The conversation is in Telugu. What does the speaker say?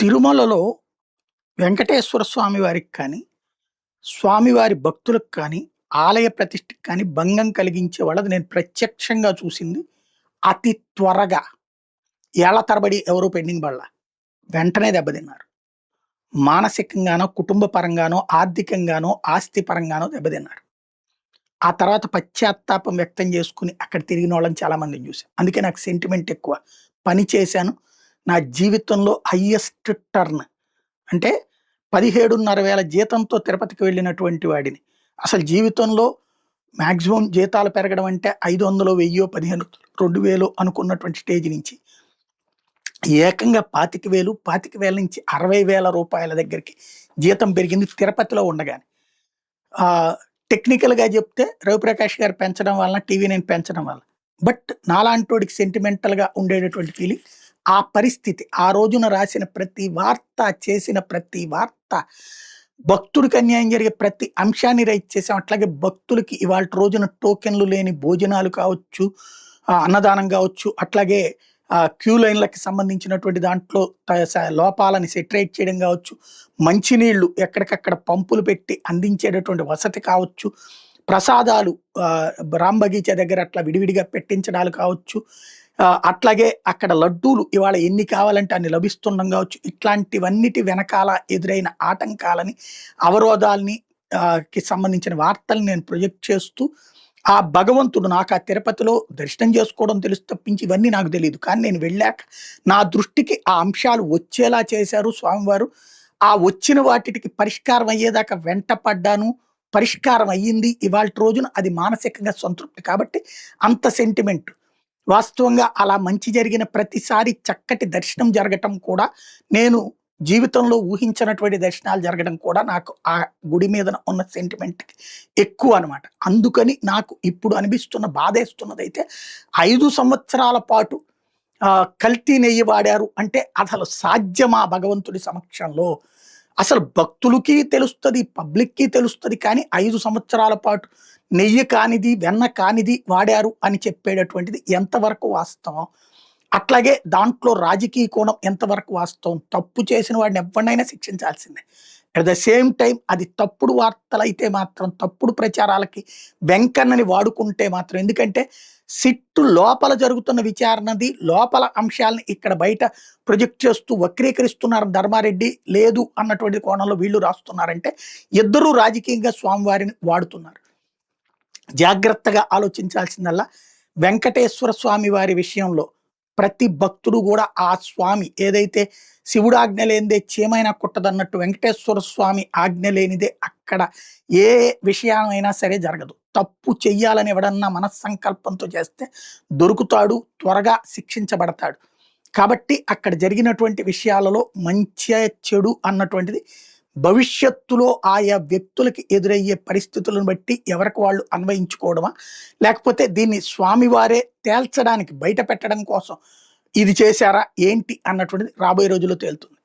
తిరుమలలో వెంకటేశ్వర స్వామి వారికి కానీ, స్వామివారి భక్తులకు కానీ, ఆలయ ప్రతిష్టకి కానీ భంగం కలిగించే వాళ్ళది నేను ప్రత్యక్షంగా చూసింది. అతి త్వరగా ఏళ్ల తరబడి ఎవరు పెండింగ్ పడల. వెంటనే దెబ్బతిన్నారు. మానసికంగానో, కుటుంబ పరంగానో, ఆర్థికంగానో, ఆస్తి పరంగానో దెబ్బతిన్నారు. ఆ తర్వాత పశ్చాత్తాపం వ్యక్తం చేసుకొని అక్కడ తిరిగినోళ్ళని చాలా మందిని చూసాను. అందుకే నాకు సెంటిమెంట్ ఎక్కువ. పని చేశాను. నా జీవితంలో హైయెస్ట్ టర్న్ అంటే 17,500 జీతంతో తిరుపతికి వెళ్ళినటువంటి వాడిని. అసలు జీవితంలో మాక్సిమం జీతాలు పెరగడం అంటే 500, 1000, 15, 2000 అనుకున్నటువంటి స్టేజ్ నుంచి ఏకంగా 25,000, 25,000 నుంచి 60,000 రూపాయల దగ్గరికి జీతం పెరిగింది తిరుపతిలో ఉండగానే. టెక్నికల్‌గా చెప్తే రవిప్రకాష్ గారు పెంచడం వలన, టీవీ9 పెంచడం వల్ల. బట్ నాలాంటోడికి సెంటిమెంటల్‌గా ఉండేటటువంటి ఫీలింగ్ ఆ పరిస్థితి. ఆ రోజున రాసిన ప్రతి వార్త, చేసిన ప్రతి వార్త, భక్తుడికి అన్యాయం జరిగే ప్రతి అంశాన్ని రైజ్ చేసాం. అట్లాగే భక్తులకి ఇవాల్టి రోజున టోకెన్‌లు లేని భోజనాలు కావచ్చు, అన్నదానం కావచ్చు, అట్లాగే క్యూ లైన్‌లకి సంబంధించినటువంటి దాంట్లో లోపాలని సెటరేట్ చేయడం కావచ్చు, మంచినీళ్ళు ఎక్కడికక్కడ పంపులు పెట్టి అందించేటటువంటి వసతి కావచ్చు, ప్రసాదాలు రామ్ బగీచా దగ్గర అట్లా విడివిడిగా పెట్టించడాలు కావచ్చు, అట్లాగే అక్కడ లడ్డూలు ఇవాళ ఎన్ని కావాలంటే అన్ని లభిస్తుండం కావచ్చు. ఇట్లాంటివన్నిటి వెనకాల ఎదురైన ఆటంకాలని, అవరోధాల్ని కి సంబంధించిన వార్తల్ని నేను ప్రొజెక్ట్ చేస్తూ, ఆ భగవంతుడు నాకు ఆ తిరుపతిలో దర్శనం చేసుకోవడం తెలుసు తప్పించి ఇవన్నీ నాకు తెలీదు. కానీ నేను వెళ్ళాక నా దృష్టికి ఆ అంశాలు వచ్చేలా చేశారు స్వామివారు. ఆ వచ్చిన వాటికి పరిష్కారం అయ్యేదాకా వెంట పడ్డాను. పరిష్కారం అయ్యింది. ఇవాల్టి రోజున అది మానసికంగా సంతృప్తి. కాబట్టి అంత సెంటిమెంట్. వాస్తవంగా అలా మంచి జరిగిన ప్రతిసారి చక్కటి దర్శనం జరగటం కూడా, నేను జీవితంలో ఊహించినటువంటి దర్శనాలు జరగడం కూడా నాకు ఆ గుడి మీద ఉన్న సెంటిమెంట్ ఎక్కువ అనమాట. అందుకని నాకు ఇప్పుడు అనిపిస్తున్న బాధేస్తున్నదైతే 5 సంవత్సరాల పాటు కల్తీ నెయ్యి వాడారు అంటే అసలు సాధ్యమా భగవంతుడి సమక్షంలో? అసలు భక్తులకి తెలుస్తది, పబ్లిక్‌కి తెలుస్తది. కానీ 5 సంవత్సరాల పాటు నెయ్యి కానిది, వెన్న కానిది వాడారు అని చెప్పేటటువంటిది ఎంతవరకు వాస్తవం? అట్లాగే దాంట్లో రాజకీయ కోణం ఎంతవరకు వాస్తవం? తప్పు చేసిన వాడిని ఎవరినైనా శిక్షించాల్సిందే. అట్ ద సేమ్ టైం అది తప్పుడు వార్తలైతే మాత్రం, తప్పుడు ప్రచారాలకి వెంకన్నని వాడుకుంటే మాత్రం, ఎందుకంటే సిట్టు లోపల జరుగుతున్న విచారణది, లోపల అంశాలని ఇక్కడ బయట ప్రొజెక్ట్ చేస్తూ వక్రీకరిస్తున్నారు ధర్మారెడ్డి, లేదు అన్నటువంటి కోణంలో వీళ్ళు రాస్తున్నారంటే ఇద్దరూ రాజకీయంగా స్వామివారిని వాడుతున్నారు. జాగ్రత్తగా ఆలోచించాల్సిందల్లా వెంకటేశ్వర స్వామి వారి విషయంలో ప్రతి భక్తుడు కూడా ఆ స్వామి ఏదైతే శివుడు ఆజ్ఞ లేనిదే చీమైనా కుట్టదన్నట్టు వెంకటేశ్వర స్వామి ఆజ్ఞ లేనిదే అక్కడ ఏ విషయమైనా సరే జరగదు. తప్పు చెయ్యాలని ఎవడన్నా మనస్సంకల్పంతో చేస్తే దొరుకుతాడు, త్వరగా శిక్షించబడతాడు. కాబట్టి అక్కడ జరిగినటువంటి విషయాలలో మంచి చెడు అన్నటువంటిది భవిష్యత్తులో ఆయా వ్యక్తులకి ఎదురయ్యే పరిస్థితులను బట్టి ఎవరికి వాళ్ళు అన్వయించుకోవడమా, లేకపోతే దీన్ని స్వామివారే తేల్చడానికి బయట పెట్టడం కోసం ఇది చేశారా ఏంటి అన్నటువంటిది రాబోయే రోజుల్లో తేలుతుంది.